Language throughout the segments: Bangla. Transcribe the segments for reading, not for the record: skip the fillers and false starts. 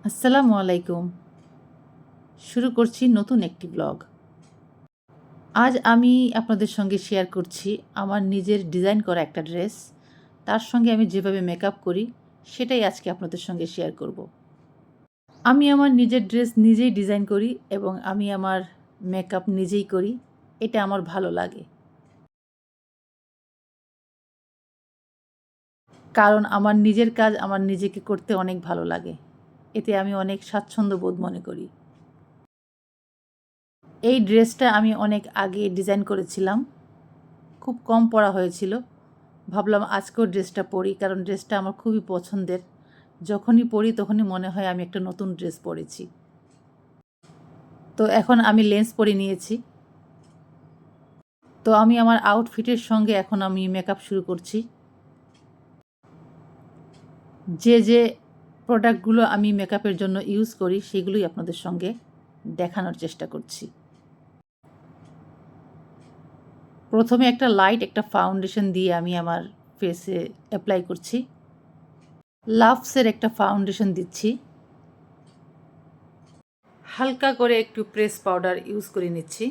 আসসালামু আলাইকুম। শুরু করছি নতুন একটি ব্লগ। আজ আমি আপনাদের সঙ্গে শেয়ার করছি আমার নিজের ডিজাইন করা একটা ড্রেস। তার সঙ্গে আমি যেভাবে মেকআপ করি সেটাই আজকে আপনাদের সঙ্গে শেয়ার করব। আমি আমার নিজের ড্রেস নিজেই ডিজাইন করি এবং আমি আমার মেকআপ নিজেই করি। এটা আমার ভালো লাগে। কারণ আমার নিজের কাজ আমার নিজেকে করতে অনেক ভালো লাগে। এতে আমি অনেক স্বাচ্ছন্দ্য বোধ মনে করি। এই ড্রেসটা আমি অনেক আগে ডিজাইন করেছিলাম। খুব কম পরা হয়েছিল। ভাবলাম আজকেও ড্রেসটা পরি, কারণ ড্রেসটা আমার খুবই পছন্দের। যখনই পরি তখনই মনে হয় আমি একটা নতুন ড্রেস পরেছি। তো এখন আমি লেন্স পরে নিয়েছি। তো আমি আমার আউটফিটের সঙ্গে এখন আমি মেকআপ শুরু করছি। যে প্রোডাক্টগুলো আমি মেকআপের জন্য ইউজ করি সেগুলোই আপনাদের সঙ্গে দেখানোর চেষ্টা করছি। প্রথমে একটা লাইট একটা ফাউন্ডেশন দিয়ে আমি আমার ফেসে অ্যাপ্লাই করছি। লাভসের একটা ফাউন্ডেশন দিচ্ছি। হালকা করে একটু প্রেস পাউডার ইউজ করে নিচ্ছি।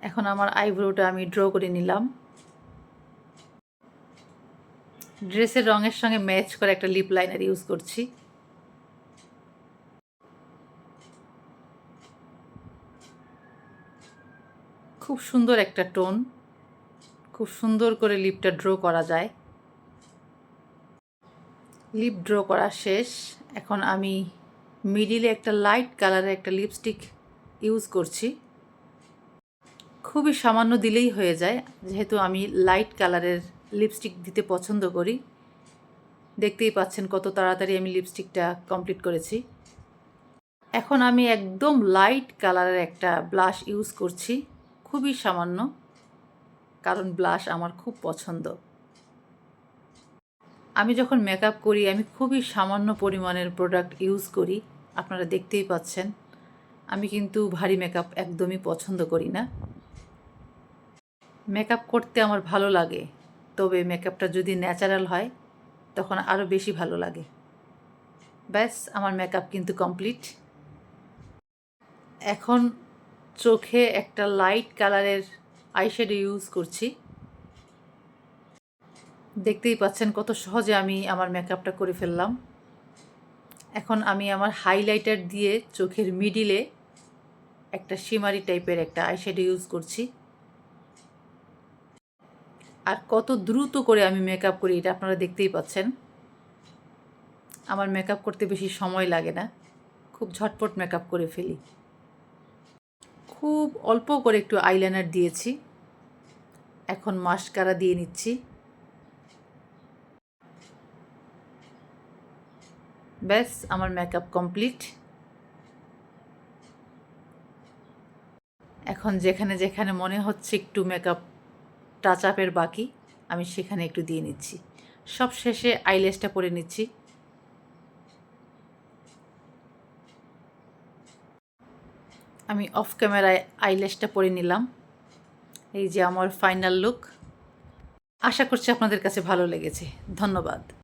এখন আমার আইব্রোটা আমি ড্র করে নিলাম। ড্রেসের রঙের সঙ্গে ম্যাচ করে একটা লিপ লাইনার ইউজ করছি। খুব সুন্দর একটা টোন, খুব সুন্দর করে লিপটা ড্র করা যায়। লিপ ড্র করা শেষ। এখন আমি মিডিলে একটা লাইট কালারের একটা লিপস্টিক ইউজ করছি। খুবই সামান্য দিলেই হয়ে যায়, যেহেতু আমি লাইট কালারের লিপস্টিক দিতে পছন্দ করি। দেখতেই পাচ্ছেন কত তাড়াতাড়ি আমি লিপস্টিকটা কমপ্লিট করেছি। এখন আমি একদম লাইট কালারের একটা ব্লাশ ইউজ করছি, খুবই সামান্য, কারণ ব্লাশ আমার খুব পছন্দ। আমি যখন মেকআপ করি আমি খুবই সামান্য পরিমাণের প্রোডাক্ট ইউজ করি। আপনারা দেখতেই পাচ্ছেন আমি কিন্তু ভারী মেকআপ একদমই পছন্দ করি না। মেকআপ করতে আমার ভালো লাগে, তবে মেকআপটা যদি ন্যাচারাল হয় তখন আরও বেশি ভালো লাগে। ব্যাস, আমার মেকআপ কিন্তু কমপ্লিট। এখন চোখে একটা লাইট কালারের আইশ্যাডো ইউজ করছি। দেখতেই পাচ্ছেন কত সহজে আমি আমার মেকআপটা করে ফেললাম। এখন আমি আমার হাইলাইটার দিয়ে চোখের মিডিলে একটা শিমারি টাইপের একটা আইশ্যাডো ইউজ করছি। আর কত দ্রুত করে আমি মেকআপ করি এটা আপনারা দেখতেই পাচ্ছেন। আমার মেকআপ করতে বেশি সময় লাগে না, খুব ঝটপট মেকআপ করে ফেলি। খুব অল্প করে একটু আইলাইনার দিয়েছি। এখন মাস্কারা দিয়ে নিচ্ছি। ব্যাস, আমার মেকআপ কমপ্লিট। এখন যেখানে যেখানে মনে হচ্ছে একটু মেকআপ টাচ আপের বাকি, আমি সেখানে একটু দিয়ে নিচ্ছি। সব শেষে আইল্যাশটা পরে নিচ্ছি। আমি অফ ক্যামেরায় আইল্যাশটা পরে নিলাম। এই যে আমার ফাইনাল লুক। আশা করছি আপনাদের কাছে ভালো লেগেছে। ধন্যবাদ।